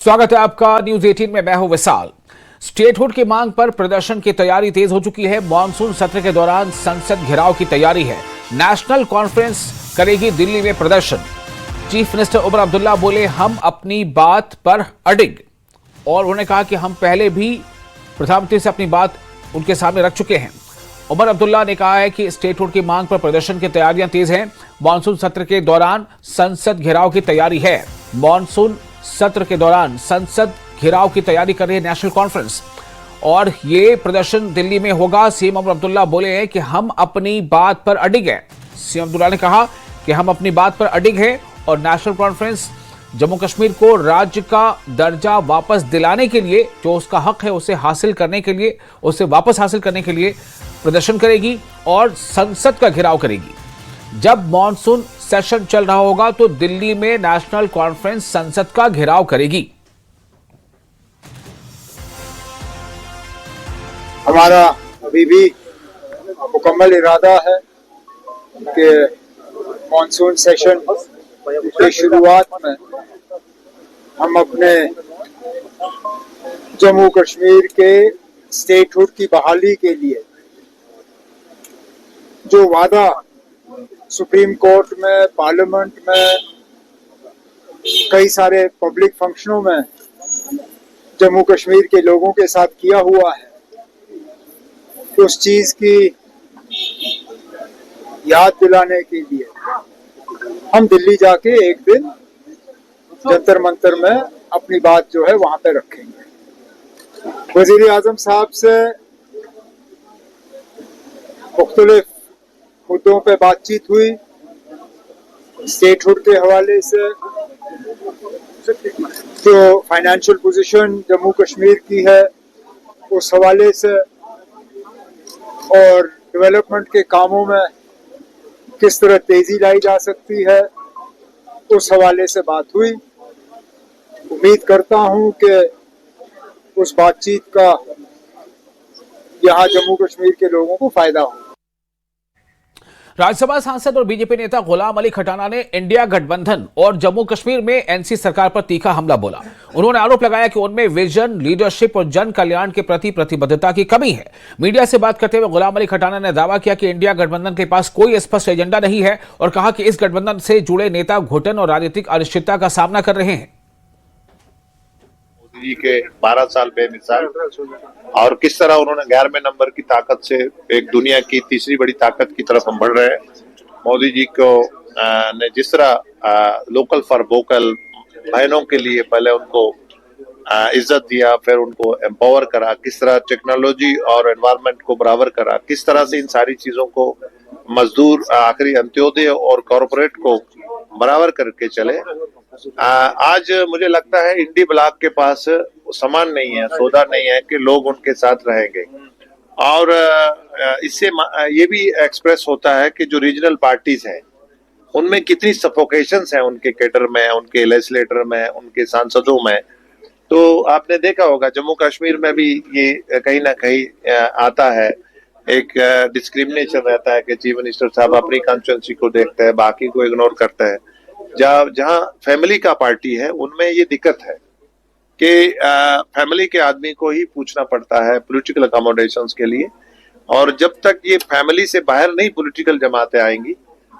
स्वागत है आपका न्यूज 18 में। मैं हूं विशाल। स्टेटहुड की मांग पर प्रदर्शन की तैयारी तेज हो चुकी है। मॉनसून सत्र के दौरान संसद घेराव की तैयारी है। नेशनल कॉन्फ्रेंस करेगी दिल्ली में प्रदर्शन। चीफ मिनिस्टर उमर अब्दुल्ला बोले, हम अपनी बात पर अडिग। और उन्होंने कहा कि हम पहले भी प्रधानमंत्री से अपनी बात उनके सामने रख चुके हैं। उमर अब्दुल्ला ने कहा है कि स्टेटहुड की मांग पर प्रदर्शन की तैयारियां तेज हैं। मॉनसून सत्र के दौरान संसद घेराव की तैयारी है। मॉनसून सत्र के दौरान संसद घेराव की तैयारी कर रही है नेशनल कॉन्फ्रेंस, और ये प्रदर्शन दिल्ली में होगा। सीएम उमर अब्दुल्ला बोले हैं कि हम अपनी बात पर अडिग हैं। सीएम अब्दुल्ला ने कहा कि हम अपनी बात पर अडिग हैं और नेशनल कॉन्फ्रेंस जम्मू कश्मीर को राज्य का दर्जा वापस दिलाने के लिए, जो उसका हक है उसे हासिल करने के लिए, उसे वापस हासिल करने के लिए प्रदर्शन करेगी और संसद का घेराव करेगी। जब मॉनसून सेशन चल रहा होगा तो दिल्ली में नेशनल कॉन्फ्रेंस संसद का घेराव करेगी। हमारा अभी भी मुकम्मल इरादा है कि मॉनसून सेशन की शुरुआत में हम अपने जम्मू कश्मीर के स्टेटहुड की बहाली के लिए जो वादा सुप्रीम कोर्ट में, पार्लियामेंट में, कई सारे पब्लिक फंक्शनों में जम्मू कश्मीर के लोगों के साथ किया हुआ है, उस चीज की याद दिलाने के लिए हम दिल्ली जाके एक दिन जंतर मंतर में अपनी बात जो है वहां पे रखेंगे। वजीर आजम साहब से मुख्तलिफ मुद्दों पे बातचीत हुई। स्टेटहुड के हवाले से जो फाइनेंशियल पोजीशन जम्मू कश्मीर की है उस हवाले से, और डेवलपमेंट के कामों में किस तरह तेजी लाई जा सकती है, उस हवाले से बात हुई। उम्मीद करता हूं कि उस बातचीत का यहाँ जम्मू कश्मीर के लोगों को फायदा हो। राज्यसभा सांसद और बीजेपी नेता गुलाम अली खटाना ने इंडिया गठबंधन और जम्मू कश्मीर में एनसी सरकार पर तीखा हमला बोला। उन्होंने आरोप लगाया कि उनमें विजन, लीडरशिप और जन कल्याण के प्रति प्रतिबद्धता की कमी है। मीडिया से बात करते हुए गुलाम अली खटाना ने दावा किया कि इंडिया गठबंधन के पास कोई स्पष्ट एजेंडा नहीं है और कहा कि इस गठबंधन से जुड़े नेता घुटन और राजनीतिक अनिश्चितता का सामना कर रहे हैं। जी के 12 साल बेमिसाल, और किस तरह उन्होंने 11वें नंबर की ताकत से एक दुनिया की तीसरी बड़ी ताकत की तरफ हम बढ़ रहे हैं। मोदी जी को ने जिस तरह लोकल फॉर वोकल बहनों के लिए पहले उनको इज्जत दिया, फिर उनको एम्पावर करा, किस तरह टेक्नोलॉजी और एनवायरनमेंट को बराबर करा, किस तरह से इन सारी चीजों को मजदूर, आखिरी अंत्योदय और कॉरपोरेट को बराबर करके चले। आज मुझे लगता है इंडी ब्लॉक के पास सामान नहीं है, सौदा नहीं है कि लोग उनके साथ रहेंगे। और इससे ये भी एक्सप्रेस होता है कि जो रीजनल पार्टीज हैं उनमें कितनी सफोकेशंस हैं उनके कैडर में, उनके लेजिस्लेटर में, उनके सांसदों में। तो आपने देखा होगा जम्मू कश्मीर में भी ये कहीं ना कहीं आता है, एक डिस्क्रिमिनेशन रहता है कि चीफ मिनिस्टर साहब अपनी कॉन्स्टिट्यूएंसी को देखते हैं, बाकी को इग्नोर करते हैं। जहाँ फैमिली का पार्टी है उनमें ये दिक्कत है कि फैमिली के आदमी को ही पूछना पड़ता है पॉलिटिकल अकोमोडेशंस के लिए, और जब तक ये फैमिली से बाहर नहीं पॉलिटिकल जमातें आएंगी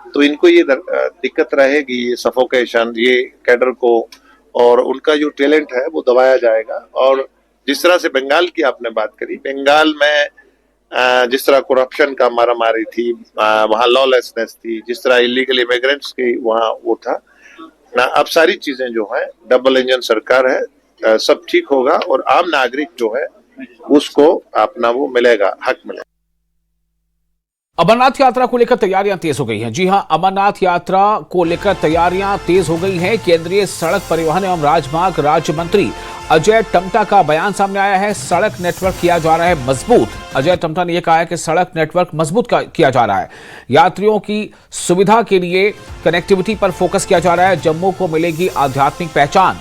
तो इनको ये दिक्कत रहेगी, ये सफोकेशन, ये कैडर को और उनका जो टैलेंट है वो दबाया जाएगा। और जिस तरह से बंगाल की आपने बात करी, बंगाल में जिस तरह करप्शन का मारामारी थी, वहाँ लॉलेसनेस थी, जिस तरह इलीगल इमिग्रेंट्स की वहाँ वो था ना, अब सारी चीजें जो है, डबल इंजन सरकार है, सब ठीक होगा और आम नागरिक जो है उसको अपना वो मिलेगा, हक मिलेगा। अमरनाथ यात्रा को लेकर तैयारियां तेज हो गई हैं। जी हां, अमरनाथ यात्रा को लेकर तैयारियां तेज हो गई हैं। केंद्रीय सड़क परिवहन एवं राजमार्ग राज्य मंत्री अजय टम्टा का बयान सामने आया है। सड़क नेटवर्क किया जा रहा है मजबूत। अजय टम्टा ने यह कहा है कि सड़क नेटवर्क मजबूत किया जा रहा है। यात्रियों की सुविधा के लिए कनेक्टिविटी पर फोकस किया जा रहा है। जम्मू को मिलेगी आध्यात्मिक पहचान।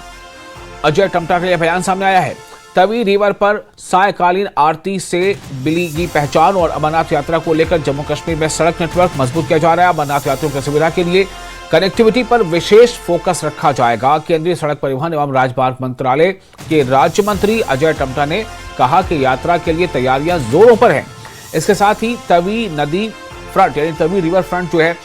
अजय टम्टा का यह बयान सामने आया है। तवी रिवर पर सायकालीन आरती से मिलेगी पहचान। और अमरनाथ यात्रा को लेकर जम्मू कश्मीर में सड़क नेटवर्क मजबूत किया जा रहा है। अमरनाथ यात्रियों की सुविधा के लिए कनेक्टिविटी पर विशेष फोकस रखा जाएगा। केंद्रीय सड़क परिवहन एवं राजमार्ग मंत्रालय के राज्य मंत्री अजय टम्टा ने कहा कि यात्रा के लिए तैयारियां जोरों पर हैं। इसके साथ ही तवी नदी फ्रंट यानी तवी रिवर फ्रंट जो है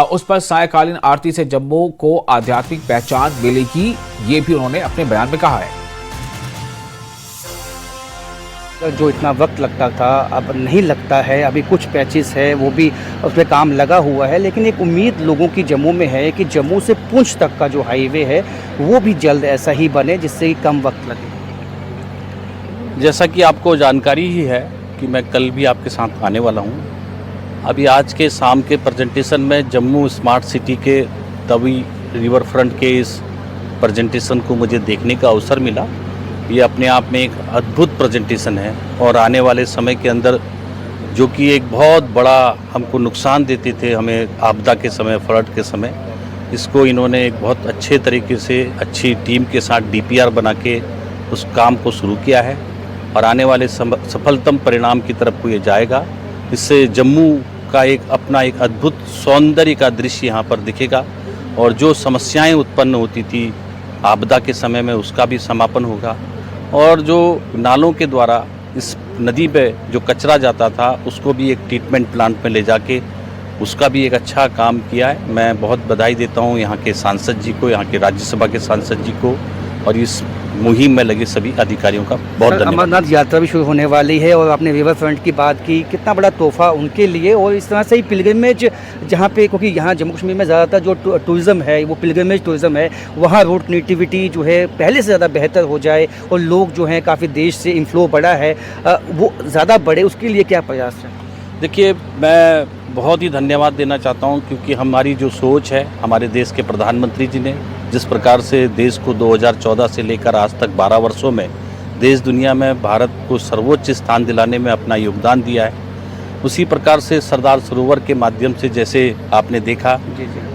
उस पर सायकालीन आरती से जम्मू को आध्यात्मिक पहचान मिलेगी, ये भी उन्होंने अपने बयान में कहा है। जो इतना वक्त लगता था अब नहीं लगता है। अभी कुछ पैचेस है वो भी उस पर काम लगा हुआ है, लेकिन एक उम्मीद लोगों की जम्मू में है कि जम्मू से पुंछ तक का जो हाईवे है वो भी जल्द ऐसा ही बने जिससे कि कम वक्त लगे। जैसा कि आपको जानकारी ही है कि मैं कल भी आपके साथ आने वाला हूं। अभी आज के शाम के प्रेजेंटेशन में जम्मू स्मार्ट सिटी के तवी रिवर फ्रंट के इस प्रेजेंटेशन को मुझे देखने का अवसर मिला। ये अपने आप में एक अद्भुत प्रेजेंटेशन है और आने वाले समय के अंदर जो कि एक बहुत बड़ा हमको नुकसान देते थे हमें आपदा के समय, फ्लड के समय, इसको इन्होंने एक बहुत अच्छे तरीके से अच्छी टीम के साथ DPR बना के उस काम को शुरू किया है और आने वाले सफलतम परिणाम की तरफ को ये जाएगा। इससे जम्मू का एक अपना एक अद्भुत सौंदर्य का दृश्य यहाँ पर दिखेगा और जो समस्याएं उत्पन्न होती थी आपदा के समय में उसका भी समापन होगा और जो नालों के द्वारा इस नदी पे जो कचरा जाता था उसको भी एक ट्रीटमेंट प्लांट में ले जाके उसका भी एक अच्छा काम किया है। मैं बहुत बधाई देता हूँ यहाँ के सांसद जी को, यहाँ के राज्यसभा के सांसद जी को और इस मुहिम में लगे सभी अधिकारियों का बहुत धन्यवाद। अमरनाथ यात्रा भी शुरू होने वाली है और आपने रिवर फ्रंट की बात की, कितना बड़ा तोहफा उनके लिए और इस तरह से ही पिलग्रिमेज जहाँ पे, क्योंकि यहाँ जम्मू कश्मीर में ज़्यादातर जो टूरिज़्म है वो पिलग्रिमेज टूरिज़्म है, वहाँ रोड कनेक्टिविटी जो है पहले से ज़्यादा बेहतर हो जाए और लोग जो हैं काफ़ी देश से इनफ्लो बढ़ा है वो ज़्यादा बढ़े, उसके लिए क्या प्रयास है? देखिए, मैं बहुत ही धन्यवाद देना चाहता हूं क्योंकि हमारी जो सोच है हमारे देश के प्रधानमंत्री जी ने जिस प्रकार से देश को 2014 से लेकर आज तक 12 वर्षों में देश दुनिया में भारत को सर्वोच्च स्थान दिलाने में अपना योगदान दिया है, उसी प्रकार से सरदार सरोवर के माध्यम से जैसे आपने देखा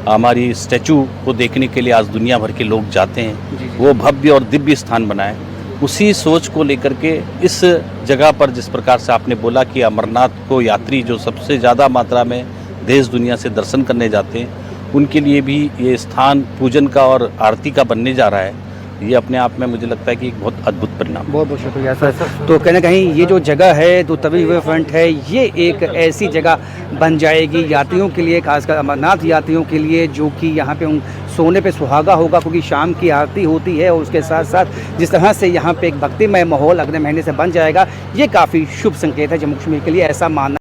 हमारी स्टैचू को देखने के लिए आज दुनिया भर के लोग जाते हैं, वो भव्य और दिव्य स्थान बनाए। उसी सोच को लेकर के इस जगह पर जिस प्रकार से आपने बोला कि अमरनाथ को यात्री जो सबसे ज़्यादा मात्रा में देश दुनिया से दर्शन करने जाते हैं उनके लिए भी ये स्थान पूजन का और आरती का बनने जा रहा है। ये अपने आप में मुझे लगता है कि एक बहुत अद्भुत परिणाम। बहुत बहुत शुक्रिया सर। तो कहीं ना कहीं ये जो जगह है तो तवी रिवर फ्रंट है, ये एक ऐसी जगह बन जाएगी यात्रियों के लिए, खासकर अमरनाथ यात्रियों के लिए, जो कि यहाँ पे उन सोने पे सुहागा होगा क्योंकि शाम की आरती होती है और उसके साथ साथ जिस तरह से यहाँ पे एक भक्तिमय माहौल अगले महीने से बन जाएगा, ये काफ़ी शुभ संकेत है जम्मू कश्मीर के लिए, ऐसा मानना